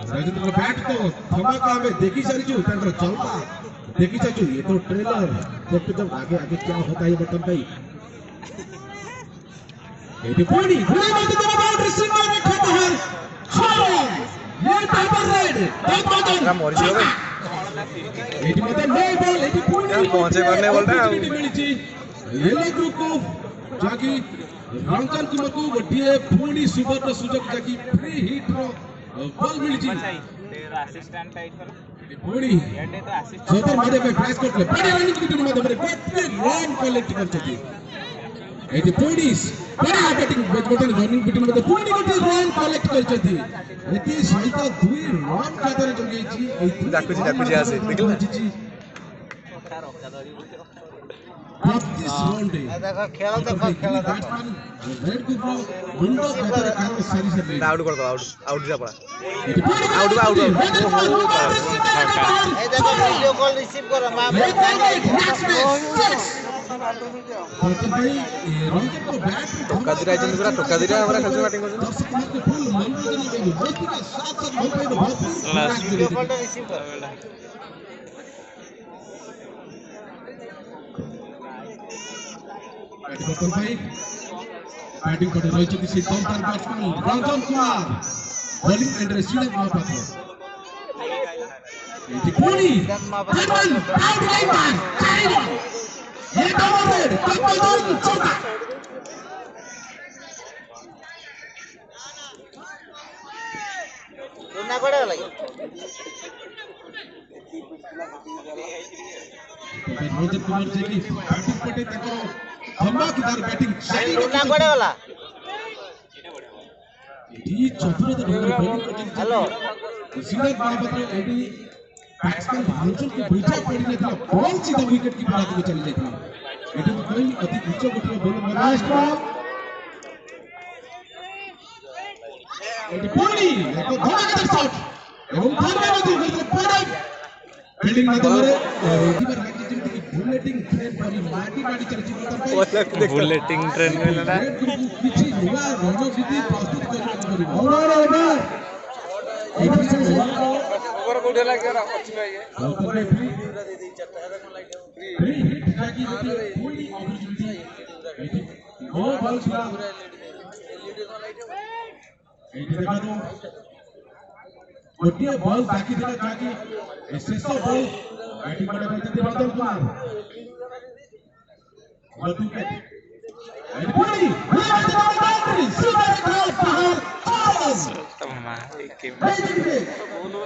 Rajendra bat तो धमाका में देखी सारी चलता देखी चाचू ये तो ट्रेलर देखते जब आगे आगे क्या होता है बटन भाई ये पूरी बाउंड्री सीमा रेखा बाहर ये टाइगर रेड का मोरी ছিল ভাই एटी मतलब नो बॉल एटी पूरी पहुंचे करने बोल रहा है मिली येलो ग्रुप को जाकी रंजन कुमार को गोटिए पूरी सुवर्ण सुजोग जाकी फ्री हिट रो बॉल मिली तेरा असिस्टेंट टाइट कर पूरी सदर मध्ये में ट्राई करते बड़ी रनिंग की टीम मध्ये गोटे रन कलेक्ट करछथि एटी पूरीस बड़ी बैटिंग बैट्समैन रनिंग टीम मध्ये पूरी गोटे रन कलेक्ट करछथि एटी सहित दुई रन खातारे जगेछि डाकुची आसे देखलो 32 रन दे देखो खेल बैट्समैन रेड को विंडो बेहतर काम सारी से आउट कर दो आउट जा पड़ा आउट आउट ए देखो वीडियो कॉल रिसीव करो मां भाई रंजन को बैट टोका दिरा जन पूरा टोका दिरा हमरा खेल बैटिंग कर दर्शक को फुल मनोरंजन देबे मस्ती के साथ मन पे बहुत वीडियो कॉल रिसीव करो बैटिंग भाई बैटिंग कर रही है से दमदार batsman Ranjan Kumar bowling end रेसिंग महापात्र ये पूरी आउट लाइन ये डबल रेड कपल चौका रुना कोड़े लगे रंजन कुमार जी की बैटिंग पटे तकर धमाकेदार बैटिंग रुना कोड़े वाला ये चतुरता ढंग बॉलिंग करते हेलो सिंगर महापात्र एडी बैट्समैन भांचुल को बुझा पड़ी न था बॉल सीधा विकेट की बात में चली जाती है एडी तो कोई अति उच्च गति बॉल लास्ट बॉल एडी पूरी एक धमाकेदार शॉट एवं धन्यवाद करते पूरा फील्डिंग माध्यमरे एडी बार लागी जेमति बुलेटिंग ट्रेन पर माटी चलची बुलेटिंग ट्रेन में ना किछि हुआ रणनीति प्रस्तुत करबा और एडी से ओवर कोठे लागे अछि भाई फ्री हिट जाकी पूरी अपॉर्चुनिटी नो बॉल छुआ एडी देखा तो गोटिए बॉल बाकी दिला जाकी शेष बॉल बैटिंग करे बैठते रंजन कुमार बॉल विकेट एडी पूरी बाउंड्री सीधा क्रॉस बाहर चौस तम्मा एक के नहीं देखिए बोलो